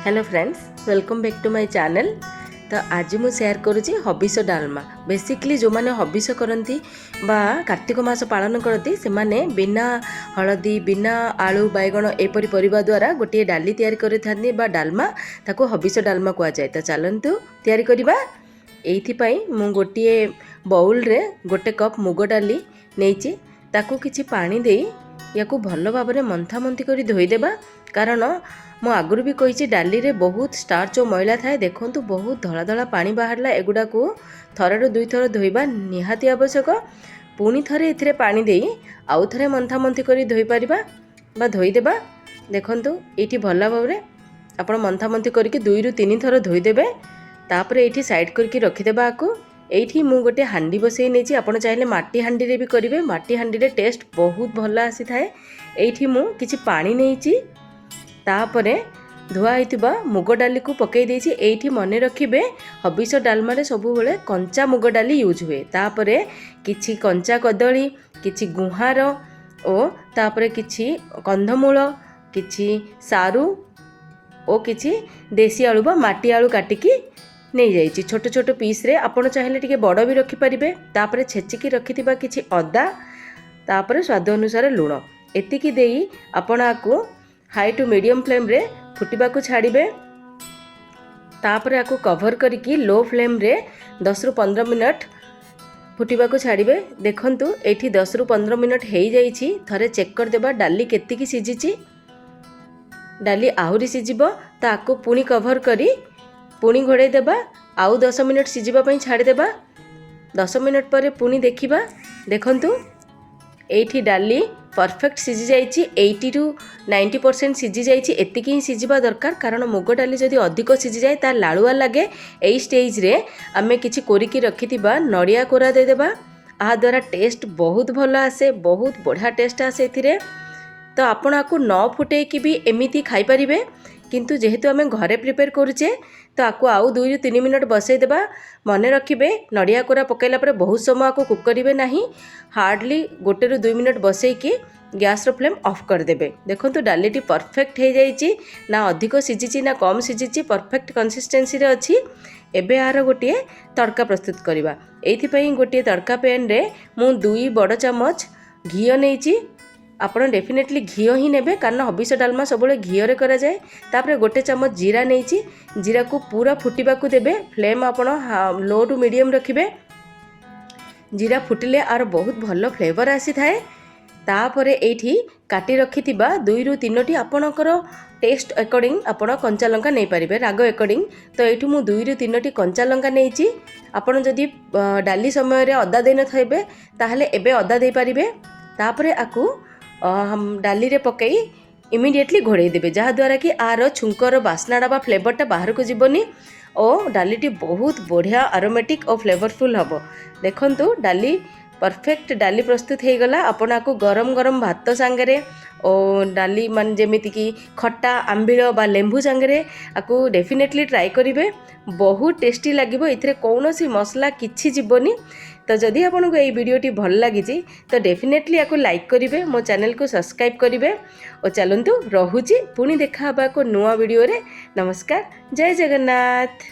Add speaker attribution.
Speaker 1: Hello friends, welcome back to my channel. तो आज मु शेयर करुँची हबिष डालमा। बेसिकली जो मैंने हबिष करती बा कार्तिक मास पालन करती से माने बिना हलदी बिना आलू बैगण एपरी परिबा द्वारा गोटे डाली तैयारी करथांती बा डालमा, ताको हबिष डालमा कह जाए। तो चलतु तैयारी करबा। एइथिपाई मु गोटे बाउल रे गोटे कप मुग डाली नेइची, ताको किछि पानी देई याकू भल भाव में मंथा मंथी कर धोईदेबा। कारण मु आगुरी भी कही डाली रे बहुत स्टार्च और मैला थाए। देखंतु बहुत धला धला पानी बाहरला। एगुड़ा को थरे दुई थर धोइबा निहाती आवश्यक। पुणी थरे एथिरे पानी देई आउ थरे मंथा मंथी कर धोई पारिबा बा धोईदेबा। देखंतु एठी भल भाव में आपण मंथा मंथी करके 2 ରୁ 3 थर धोईदेबे। तापर एठी साइड करके रखिदेबा। आकु एठी मु गोटे हांडी बसई नहीं। आपड़ चाहिए माटी हांडी रे भी करेंगे। माटी हांडी रे टेस्ट बहुत भल आसी थाए। एठी मु किछि पानी नहीं, तापरे धुआ होइतिबा मुग डाली को पकई देछि। एठी मने रखिबे हबिष डालमा रे सबु बेले कंचा मुग डाली यूज हुए। तापरे किछि कंचा कदली, किछि गुहार ओ तापरे किछि कंधमूल, किछि सारू ओ किछि देसी आलू बा माटी आलू काटिकी नहीं जाइए छोट छोट पीस रे। आपण चाहिए टिके बड़ भी रखिपारे। तापरे छेचिकी रखिथिबा किछि अदा, तापरे स्वाद अनुसार लुण एतिकी देई आपण आकु हाई टू मीडियम फ्लेम रे फुटिबा को छाड़िबे। तापरे आकु कवर करिकी लो फ्लेम रे 10 ରୁ 15 मिनट फुटिबा को छाड़िबे। देखंतु एठी 10 ରୁ 15 मिनट हेई जाइछि। थरे चेक कर देबा डाली केतिकी सिजिछि। डाली आहुरी सिजिबो ताकु पुणी कवर करी पुणी घोड़े देबा। आउ 10 मिनट सिझिबा छाड़देबा। 10 मिनट पर पुणी देखिबा। देखंतु एठी डाली परफेक्ट सिझी जाइछि। 80 ରୁ 90% सिझी जाइछि। एतिकी ही सिझिबा दरकार। कारण मुग डाली जदि अधिक सिझी जाए ता लालुआ लगे। एई स्टेज रे आमे किछि कोरिकी रखिथिबा नड़िया कोरा दे देबा। आ द्वारा टेस्ट बहुत भल आसे, बहुत बढ़िया टेस्ट आसे एथिरे। तो आपण आकु न फुटेकी भी एमिति खाई परिबे। किंतु जेहेतु आमे घरे प्रिपेयर करूचे तो आकु आउ 2 ରୁ 3 मिनट बसई देबा। मने रखिबे नड़िया कोरा पकेला पर बहुत समय आकु कुक करिवे नाही। हार्डली 1 ରୁ 2 मिनट बसई की गैस रो फ्लेम ऑफ कर देबे। देखंतु डालीटी परफेक्ट हे जाइछि। ना अधिक सिझिछि ना कम सिझिछि, परफेक्ट कंसिस्टेंसी रे अछि। एबे आरो गोटे तड़का प्रस्तुत करिबा। एथि पई गोटे तड़का पैन रे मु 2 बड़ चमच घी नेइछि। आपण डेफिनेटली घी ही नेबे, कारण हबिष डालमा सब घी रे करा जाए। तापरे गोटे चमच जीरा नेइछि। जीरा को पूरा फुटिबा को देबे। फ्लेम आपण लो टू मीडियम रखिबे। जीरा फुटिले आर बहुत भल फ्लेवर आसी थाए। तापरे एठी काटी रखिथिबा 2 ରୁ 3ଟି आपणकर टेस्ट अकॉर्डिंग आपण कंचा लंका नहीं पारिबे, राग अकॉर्डिंग। तो एठी मु 2 ରୁ 3ଟି कंचा लंका नेइछि। आपण जदि डाली समय रे अदा देन थाइबे ताहले एबे अदा दे पारिबे। तापरे आकु डाली रे पकई इमिडिएटली घोड़े देबे, जहा द्वारा कि आर छुंकर बास्नाटा बा फ्लेवरटा बाहर को जीवनी और डालीटी बहुत बढ़िया अरोमेटिक और फ्लेवरफुल हबो। देखंतु डाली परफेक्ट डाली प्रस्तुत हो गला। आपण आकु गरम गरम भात सांगरे और डाली मान जेमिति कि खट्टा आंबिल बा लेंबू सांगरे आकु डेफिनेटली ट्राई करिवे। बहुत टेस्टी लागिबो। इथरे कौनसी मसला किछि जीवनी। तो जदि आपको ये वीडियोटी भल लगी तो डेफिनेटली आपको लाइक करेंगे, मो चैनल को सब्सक्राइब करेंगे। और चलतु रहुची पुणी देखा को नुआ वीडियो रे। नमस्कार, जय जगन्नाथ।